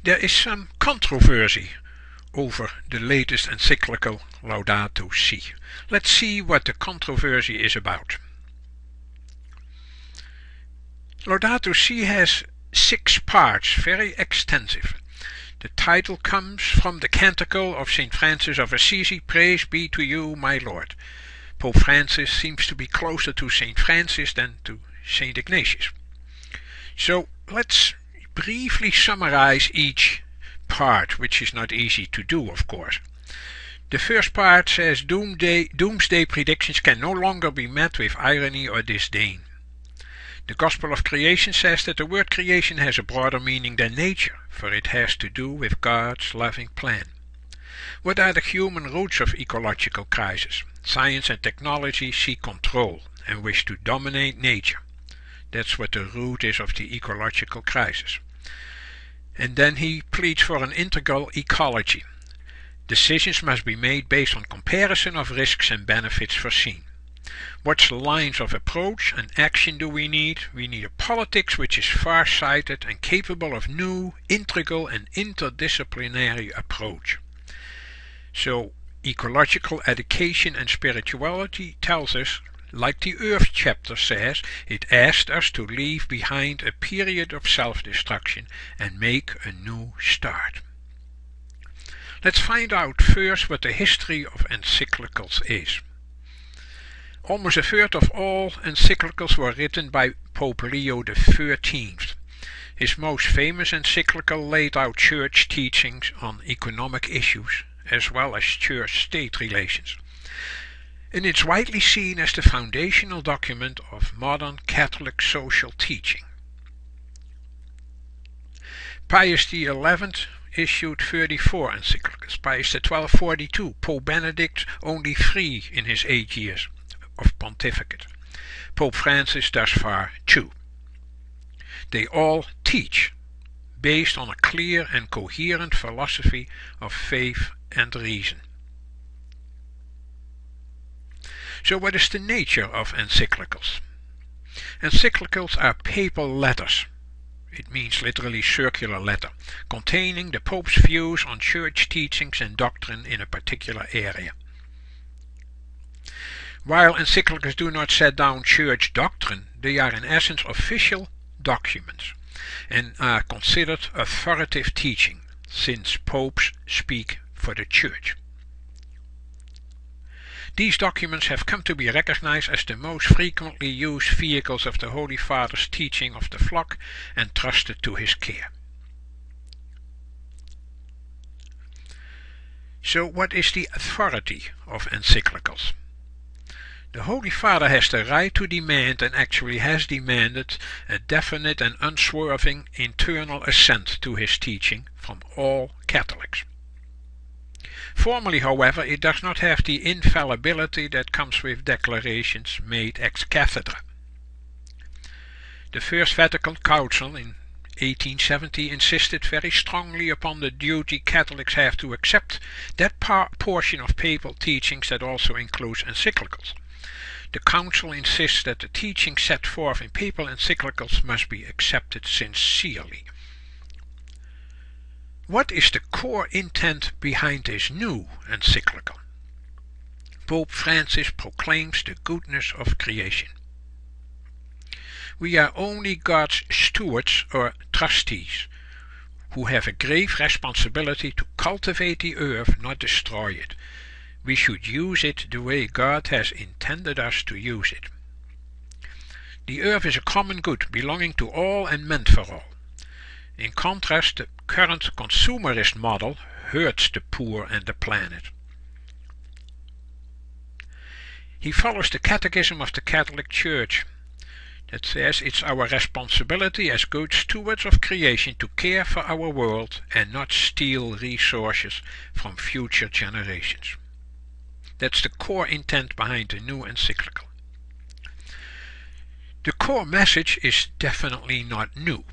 There is some controversy over the latest encyclical Laudato Si. Let's see what the controversy is about. Laudato Si has 6 parts, very extensive. The title comes from the canticle of St. Francis of Assisi, Praise be to you, my Lord. Pope Francis seems to be closer to St. Francis than to St. Ignatius. So let's briefly summarize each part, which is not easy to do, of course. The first part says doomsday predictions can no longer be met with irony or disdain. The Gospel of Creation says that the word creation has a broader meaning than nature, for it has to do with God's loving plan. What are the human roots of ecological crisis? Science and technology seek control and wish to dominate nature. That's what the root is of the ecological crisis. And then he pleads for an integral ecology. Decisions must be made based on comparison of risks and benefits foreseen. What lines of approach and action do we need? We need a politics which is far-sighted and capable of new, integral and interdisciplinary approach. So, ecological education and spirituality tells us, like the Earth chapter says, it asked us to leave behind a period of self-destruction and make a new start. Let's find out first what the history of encyclicals is. Almost a third of all encyclicals were written by Pope Leo XIII. His most famous encyclical laid out church teachings on economic issues, as well as church-state relations. And it's widely seen as the foundational document of modern Catholic social teaching. Pius XI issued 34 encyclicals, Pius XII 42, Pope Benedict only 3 in his 8 years of pontificate, Pope Francis thus far 2. They all teach based on a clear and coherent philosophy of faith and reason. So what is the nature of encyclicals? Encyclicals are papal letters. It means literally circular letter, containing the Pope's views on church teachings and doctrine in a particular area. While encyclicals do not set down church doctrine, they are in essence official documents and are considered authoritative teaching, since popes speak for the church. These documents have come to be recognized as the most frequently used vehicles of the Holy Father's teaching of the flock and trusted to his care. So what is the authority of encyclicals? The Holy Father has the right to demand, and actually has demanded, a definite and unswerving internal assent to his teaching from all Catholics. Formally, however, it does not have the infallibility that comes with declarations made ex cathedra. The First Vatican Council in 1870 insisted very strongly upon the duty Catholics have to accept that portion of papal teachings that also includes encyclicals. The Council insists that the teachings set forth in papal encyclicals must be accepted sincerely. What is the core intent behind this new encyclical? Pope Francis proclaims the goodness of creation. We are only God's stewards or trustees, who have a grave responsibility to cultivate the earth, not destroy it. We should use it the way God has intended us to use it. The earth is a common good, belonging to all and meant for all. In contrast, the current consumerist model hurts the poor and the planet. He follows the Catechism of the Catholic Church that says it's our responsibility as good stewards of creation to care for our world and not steal resources from future generations. That's the core intent behind the new encyclical. The core message is definitely not new.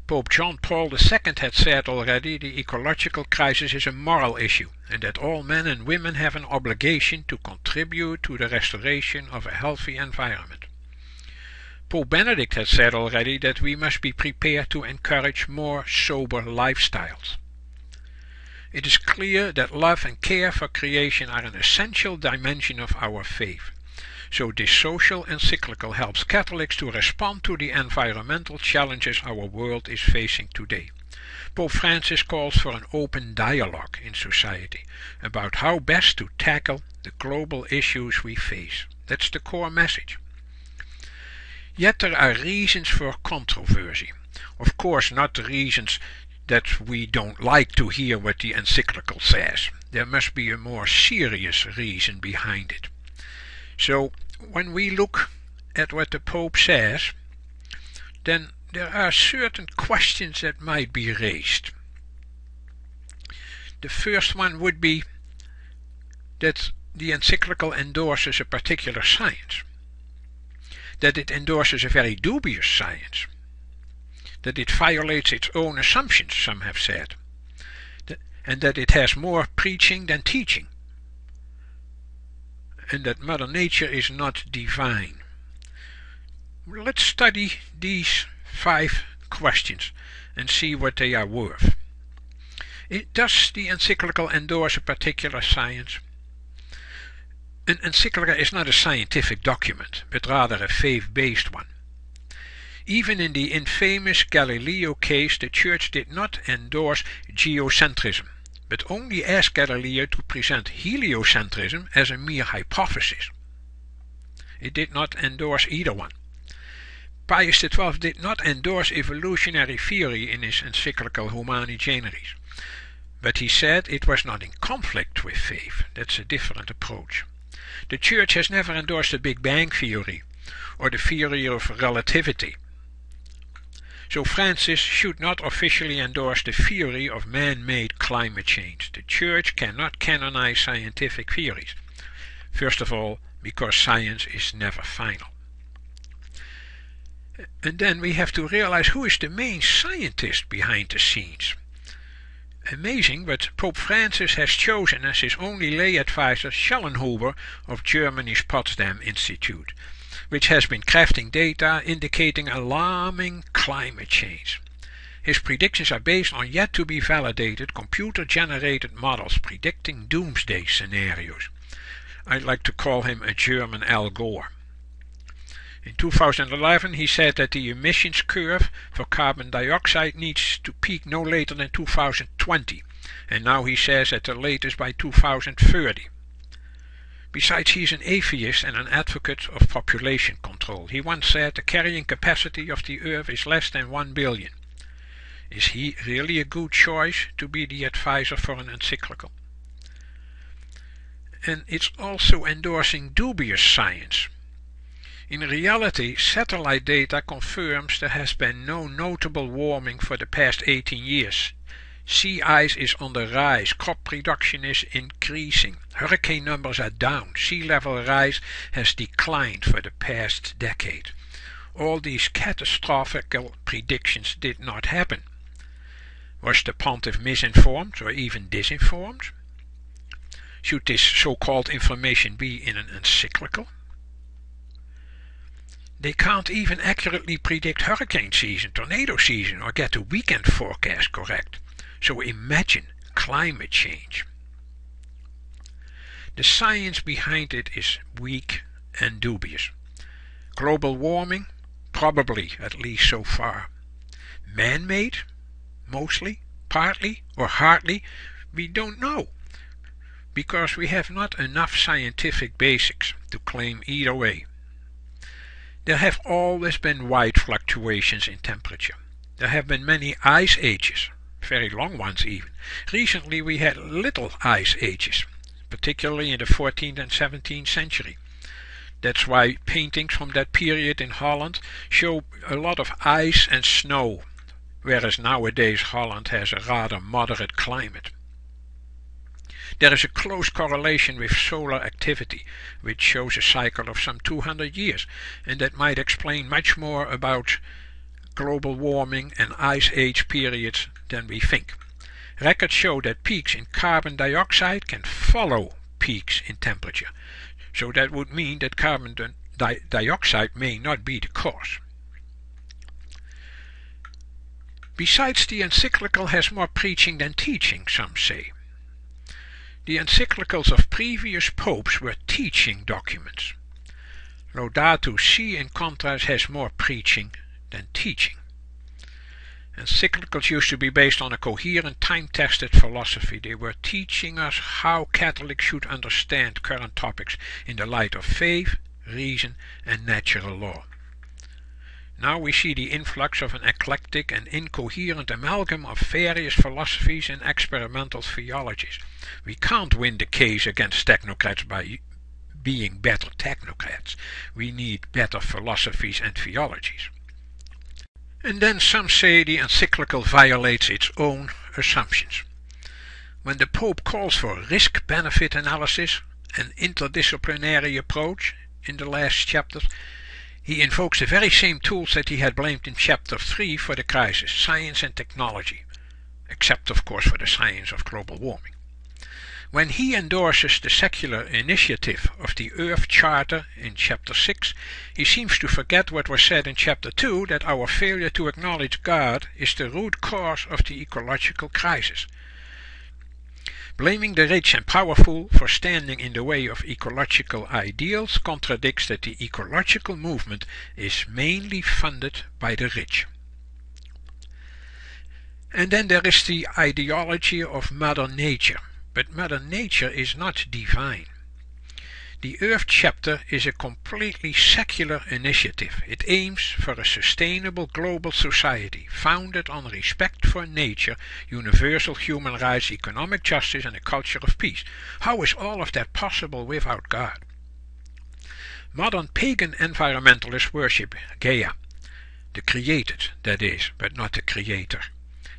Pope John Paul II had said already the ecological crisis is a moral issue, and that all men and women have an obligation to contribute to the restoration of a healthy environment. Pope Benedict has said already that we must be prepared to encourage more sober lifestyles. It is clear that love and care for creation are an essential dimension of our faith. So this social encyclical helps Catholics to respond to the environmental challenges our world is facing today. Pope Francis calls for an open dialogue in society about how best to tackle the global issues we face. That's the core message. Yet there are reasons for controversy. Of course, not the reasons that we don't like to hear what the encyclical says. There must be a more serious reason behind it. So, when we look at what the Pope says, then there are certain questions that might be raised. The first one would be that the encyclical endorses a particular science, that it endorses a very dubious science, that it violates its own assumptions, some have said, and that it has more preaching than teaching, and that Mother Nature is not divine. Let's study these 5 questions and see what they are worth. Does the encyclical endorse a particular science? An encyclical is not a scientific document, but rather a faith-based one. Even in the infamous Galileo case, the Church did not endorse geocentrism, but only asked Galileo to present heliocentrism as a mere hypothesis. It did not endorse either one. Pius XII did not endorse evolutionary theory in his encyclical Humani Generis, but he said it was not in conflict with faith. That's a different approach. The Church has never endorsed the Big Bang theory or the theory of relativity. So Francis should not officially endorse the theory of man-made climate change. The Church cannot canonize scientific theories. First of all, because science is never final. And then we have to realize who is the main scientist behind the scenes. Amazing, but Pope Francis has chosen as his only lay advisor Schellenhuber of Germany's Potsdam Institute, which has been crafting data indicating alarming climate change. His predictions are based on yet-to-be validated computer-generated models predicting doomsday scenarios. I'd like to call him a German Al Gore. In 2011 he said that the emissions curve for carbon dioxide needs to peak no later than 2020, and now he says at the latest by 2030. Besides, he's an atheist and an advocate of population control. He once said the carrying capacity of the Earth is less than 1 billion. Is he really a good choice to be the advisor for an encyclical? And it's also endorsing dubious science. In reality, satellite data confirms there has been no notable warming for the past 18 years. Sea ice is on the rise, crop production is increasing, hurricane numbers are down, sea level rise has declined for the past decade. All these catastrophic predictions did not happen. Was the pontiff misinformed or even disinformed? Should this so-called information be in an encyclical? They can't even accurately predict hurricane season, tornado season, or get the weekend forecast correct. So imagine climate change. The science behind it is weak and dubious. Global warming? Probably, at least so far. Man-made? Mostly, partly, or hardly? We don't know, because we have not enough scientific basics to claim either way. There have always been wide fluctuations in temperature. There have been many ice ages, very long ones even. Recently we had little ice ages, particularly in the 14th and 17th century. That's why paintings from that period in Holland show a lot of ice and snow, whereas nowadays Holland has a rather moderate climate. There is a close correlation with solar activity, which shows a cycle of some 200 years, and that might explain much more about global warming and ice age periods than we think. Records show that peaks in carbon dioxide can follow peaks in temperature, so that would mean that carbon dioxide may not be the cause. Besides, the encyclical has more preaching than teaching, some say. The encyclicals of previous popes were teaching documents. Laudato Si, in contrast, has more preaching than teaching. Encyclicals used to be based on a coherent, time-tested philosophy. They were teaching us how Catholics should understand current topics in the light of faith, reason, and natural law. Now we see the influx of an eclectic and incoherent amalgam of various philosophies and experimental theologies. We can't win the case against technocrats by being better technocrats. We need better philosophies and theologies. And then some say the encyclical violates its own assumptions. When the Pope calls for risk-benefit analysis, an interdisciplinary approach in the last chapters, he invokes the very same tools that he had blamed in chapter 3 for the crisis, science and technology, except of course for the science of global warming. When he endorses the secular initiative of the Earth Charter in chapter 6, he seems to forget what was said in chapter 2, that our failure to acknowledge God is the root cause of the ecological crisis. Blaming the rich and powerful for standing in the way of ecological ideals contradicts that the ecological movement is mainly funded by the rich. And then there is the ideology of Mother Nature. But Mother Nature is not divine. The Earth chapter is a completely secular initiative. It aims for a sustainable global society founded on respect for nature, universal human rights, economic justice, and a culture of peace. How is all of that possible without God? Modern pagan environmentalists worship Gaia, the created, that is, but not the creator.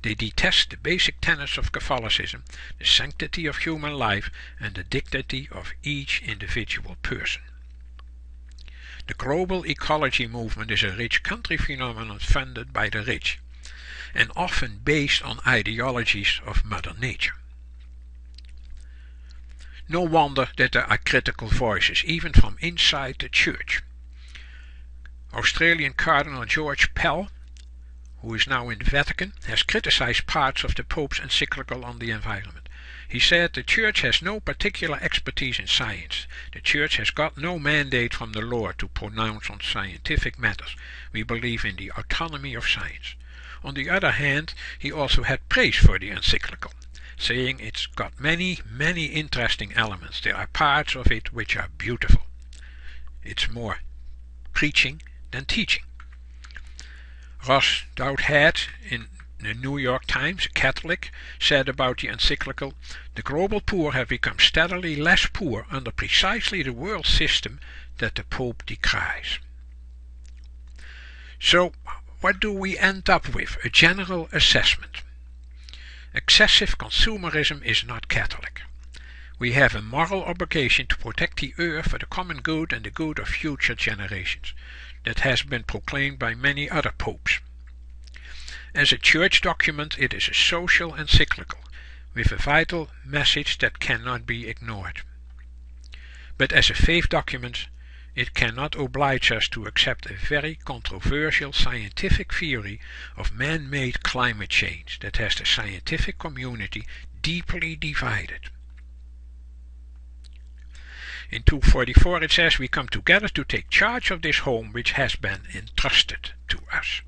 They detest the basic tenets of Catholicism, the sanctity of human life, and the dignity of each individual person. The global ecology movement is a rich country phenomenon funded by the rich, and often based on ideologies of Mother Nature. No wonder that there are critical voices, even from inside the Church. Australian Cardinal Pell, who is now in the Vatican, has criticized parts of the Pope's encyclical on the environment. He said the Church has no particular expertise in science. The Church has got no mandate from the Lord to pronounce on scientific matters. We believe in the autonomy of science. On the other hand, he also had praise for the encyclical, saying it's got many, many interesting elements. There are parts of it which are beautiful. It's more preaching than teaching. Ross Douthat in the New York Times, a Catholic, said about the encyclical, "The global poor have become steadily less poor under precisely the world system that the Pope decries." So, what do we end up with? A general assessment. Excessive consumerism is not Catholic. We have a moral obligation to protect the earth for the common good and the good of future generations. That has been proclaimed by many other popes. As a church document, it is a social encyclical, with a vital message that cannot be ignored. But as a faith document, it cannot oblige us to accept a very controversial scientific theory of man-made climate change that has the scientific community deeply divided. In 244 it says, "We come together to take charge of this home which has been entrusted to us."